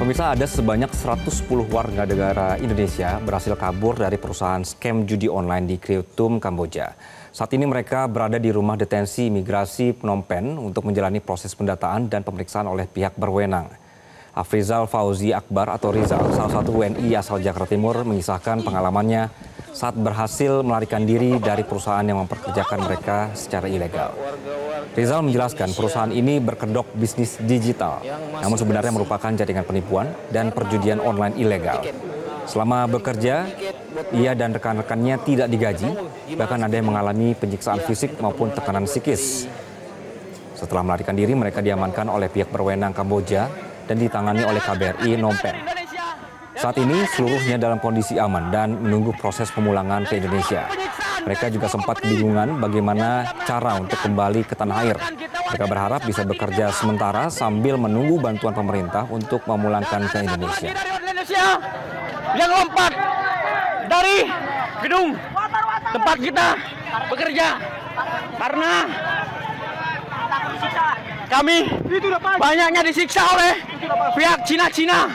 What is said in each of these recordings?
Pemirsa, ada sebanyak 110 warga negara Indonesia berhasil kabur dari perusahaan scam judi online di Krieutum, Kamboja. Saat ini mereka berada di rumah detensi imigrasi Phnom Penh untuk menjalani proses pendataan dan pemeriksaan oleh pihak berwenang. Afrizal Fauzi Akbar atau Rizal, salah satu WNI asal Jakarta Timur, mengisahkan pengalamannya saat berhasil melarikan diri dari perusahaan yang memperkerjakan mereka secara ilegal. Rizal menjelaskan perusahaan ini berkedok bisnis digital, namun sebenarnya merupakan jaringan penipuan dan perjudian online ilegal. Selama bekerja, ia dan rekan-rekannya tidak digaji, bahkan ada yang mengalami penyiksaan fisik maupun tekanan psikis. Setelah melarikan diri, mereka diamankan oleh pihak berwenang Kamboja dan ditangani oleh KBRI Phnom Penh. Saat ini seluruhnya dalam kondisi aman dan menunggu proses pemulangan ke Indonesia. Mereka juga sempat kebingungan bagaimana cara untuk kembali ke tanah air. Mereka berharap bisa bekerja sementara sambil menunggu bantuan pemerintah untuk memulangkan ke Indonesia. Yang lompat dari gedung tempat kita bekerja karena kami banyaknya disiksa oleh pihak Cina.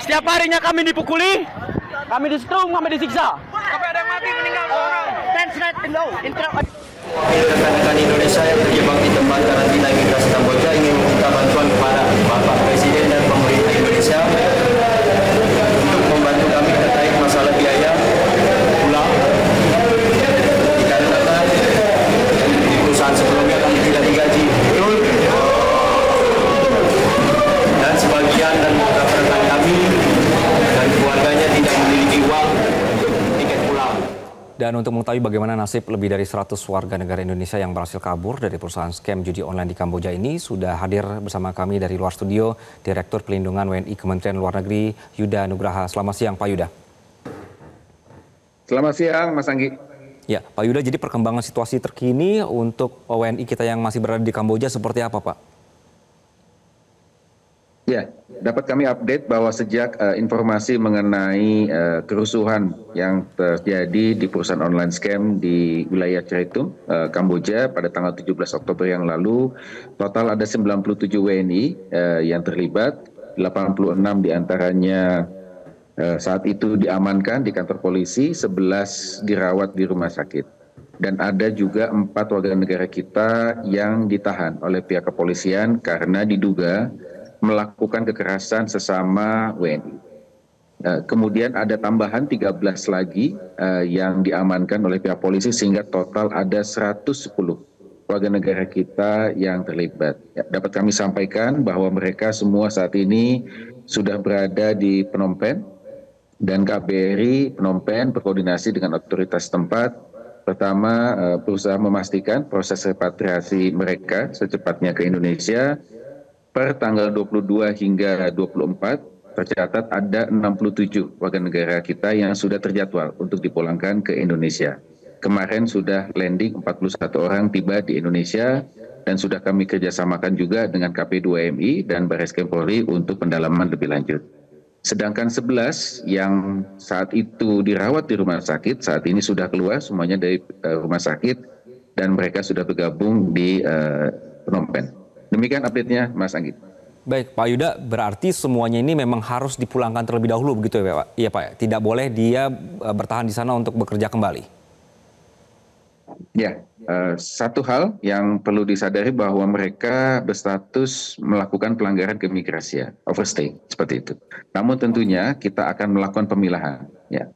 Setiap harinya kami dipukuli, kami disetrum, kami disiksa. Sampai ada yang mati, meninggal orang. Rekan-rekan Indonesia yang terjebak di tempat karantina imigrasi Kamboja ingin meminta bantuan kepada Bapak Presiden dan pemerintah Indonesia untuk membantu kami terkait masalah biaya pulang. Dikarenakan di perusahaan sebelumnya kami tidak digaji betul, dan sebagian dan beberapa rekan kami dan keluarganya tidak memiliki uang untuk tiket pulang. Dan untuk mengetahui bagaimana nasib lebih dari 100 warga negara Indonesia yang berhasil kabur dari perusahaan scam judi online di Kamboja ini, sudah hadir bersama kami dari luar studio Direktur Pelindungan WNI Kementerian Luar Negeri Yuda Nugraha. Selamat siang Pak Yuda. Selamat siang Mas Anggi. Ya, Pak Yuda, jadi perkembangan situasi terkini untuk WNI kita yang masih berada di Kamboja seperti apa, Pak? Ya, dapat kami update bahwa sejak informasi mengenai kerusuhan yang terjadi di perusahaan online scam di wilayah Krieutum, Kamboja pada tanggal 17 Oktober yang lalu, total ada 97 WNI yang terlibat, 86 diantaranya saat itu diamankan di kantor polisi, 11 dirawat di rumah sakit. Dan ada juga 4 warga negara kita yang ditahan oleh pihak kepolisian karena diduga melakukan kekerasan sesama WNI. Kemudian ada tambahan 13 lagi yang diamankan oleh pihak polisi sehingga total ada 110 warga negara kita yang terlibat. Ya, dapat kami sampaikan bahwa mereka semua saat ini sudah berada di Phnom Penh dan KBRI Phnom Penh berkoordinasi dengan otoritas tempat. Pertama, berusaha memastikan proses repatriasi mereka secepatnya ke Indonesia. Per tanggal 22 hingga 24 tercatat ada 67 warga negara kita yang sudah terjadwal untuk dipulangkan ke Indonesia. Kemarin sudah landing 41 orang tiba di Indonesia dan sudah kami kerjasamakan juga dengan KP2MI dan Barreskrim Polri untuk pendalaman lebih lanjut. Sedangkan 11 yang saat itu dirawat di rumah sakit saat ini sudah keluar semuanya dari rumah sakit dan mereka sudah bergabung di Phnom Penh. Demikian update-nya, Mas Anggi. Baik, Pak Yuda, berarti semuanya ini memang harus dipulangkan terlebih dahulu begitu ya Pak? Iya Pak, tidak boleh dia bertahan di sana untuk bekerja kembali? Ya, satu hal yang perlu disadari bahwa mereka berstatus melakukan pelanggaran keimigrasian, overstay, seperti itu. Namun tentunya kita akan melakukan pemilahan. Ya.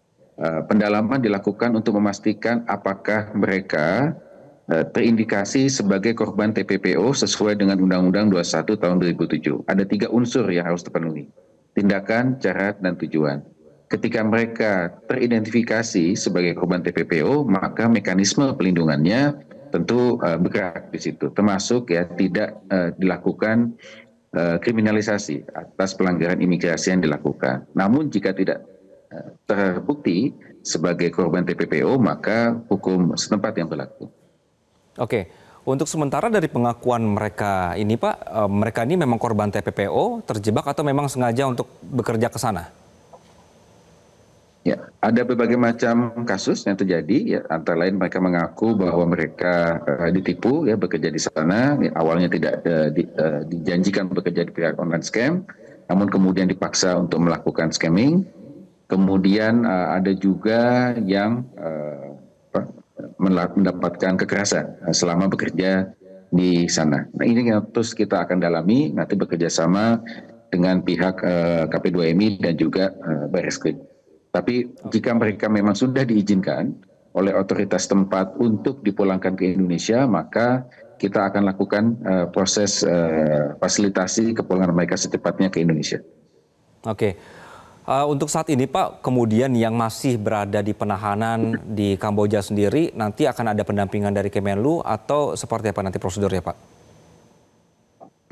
Pendalaman dilakukan untuk memastikan apakah mereka terindikasi sebagai korban TPPO sesuai dengan Undang-Undang 21 tahun 2007. Ada 3 unsur yang harus terpenuhi. Tindakan, syarat, dan tujuan. Ketika mereka teridentifikasi sebagai korban TPPO, maka mekanisme pelindungannya tentu bergerak di situ. Termasuk ya tidak dilakukan kriminalisasi atas pelanggaran imigrasi yang dilakukan. Namun jika tidak terbukti sebagai korban TPPO, maka hukum setempat yang berlaku. Oke, untuk sementara dari pengakuan mereka ini Pak, mereka ini memang korban TPPO, terjebak atau memang sengaja untuk bekerja ke sana? Ya, ada berbagai macam kasus yang terjadi. Ya, antara lain mereka mengaku bahwa mereka ditipu, ya bekerja di sana. Ya, awalnya tidak dijanjikan bekerja di pihak online scam, namun kemudian dipaksa untuk melakukan scamming. Kemudian ada juga yang mendapatkan kekerasan selama bekerja di sana. Nah, ini yang terus kita akan dalami, nanti bekerja sama dengan pihak KP2MI dan juga Barreskrim. Tapi jika mereka memang sudah diizinkan oleh otoritas tempat untuk dipulangkan ke Indonesia, maka kita akan lakukan proses fasilitasi kepulangan mereka secepatnya ke Indonesia. Oke. Untuk saat ini Pak, kemudian yang masih berada di penahanan di Kamboja sendiri, nanti akan ada pendampingan dari Kemenlu atau seperti apa nanti prosedurnya Pak?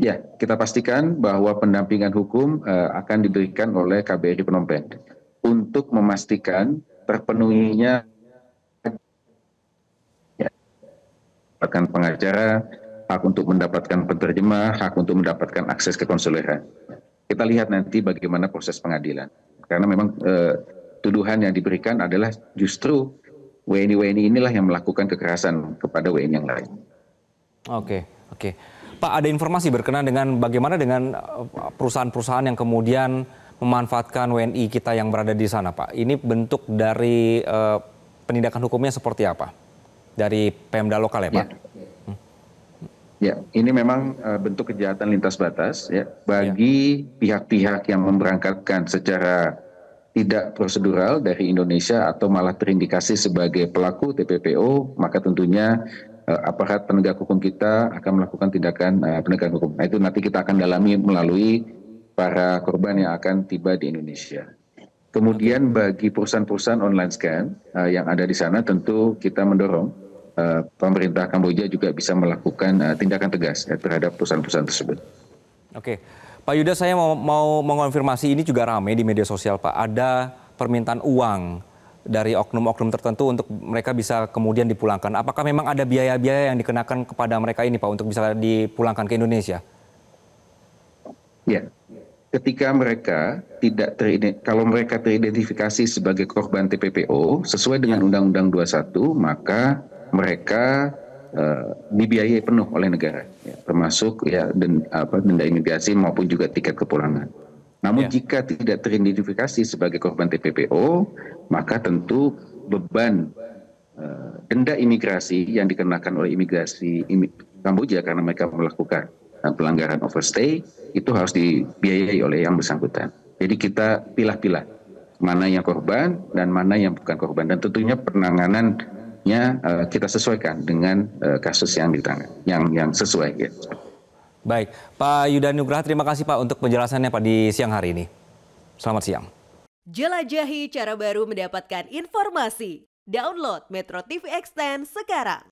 Ya, kita pastikan bahwa pendampingan hukum akan diberikan oleh KBRI Phnom Penh untuk memastikan terpenuhinya mendapatkan pengacara, hak untuk mendapatkan penerjemah, hak untuk mendapatkan akses ke konsuleran. Kita lihat nanti bagaimana proses pengadilan. Karena memang tuduhan yang diberikan adalah justru WNI-WNI inilah yang melakukan kekerasan kepada WNI yang lain. Oke. Pak, ada informasi berkenaan dengan bagaimana dengan perusahaan-perusahaan yang kemudian memanfaatkan WNI kita yang berada di sana, Pak? Ini bentuk dari penindakan hukumnya seperti apa? Dari Pemda lokal ya, Pak? Ya, ini memang bentuk kejahatan lintas batas ya bagi pihak-pihak yang memberangkatkan secara tidak prosedural dari Indonesia atau malah terindikasi sebagai pelaku TPPO, maka tentunya aparat penegak hukum kita akan melakukan tindakan penegakan hukum. Nah, itu nanti kita akan dalami melalui para korban yang akan tiba di Indonesia. Kemudian bagi perusahaan-perusahaan online scam yang ada di sana, tentu kita mendorong pemerintah Kamboja juga bisa melakukan tindakan tegas terhadap perusahaan-perusahaan tersebut. Oke, Pak Yuda, saya mau mengonfirmasi, ini juga ramai di media sosial, Pak. Ada permintaan uang dari oknum-oknum tertentu untuk mereka bisa kemudian dipulangkan. Apakah memang ada biaya-biaya yang dikenakan kepada mereka ini, Pak, untuk bisa dipulangkan ke Indonesia? Ya, ketika mereka kalau mereka teridentifikasi sebagai korban TPPO sesuai dengan Undang-Undang 21, maka mereka dibiayai penuh oleh negara, ya, termasuk ya denda imigrasi maupun juga tiket kepulangan. Namun jika tidak teridentifikasi sebagai korban TPPO, maka tentu beban denda imigrasi yang dikenakan oleh imigrasi Kamboja karena mereka melakukan pelanggaran overstay itu harus dibiayai oleh yang bersangkutan. Jadi kita pilah-pilah mana yang korban dan mana yang bukan korban, dan tentunya penanganannya kita sesuaikan dengan kasus yang ditangani, yang sesuai. Ya. Baik, Pak Yuda Nugraha, terima kasih Pak untuk penjelasannya Pak di siang hari ini. Selamat siang. Jelajahi cara baru mendapatkan informasi. Download Metro TV Extend sekarang.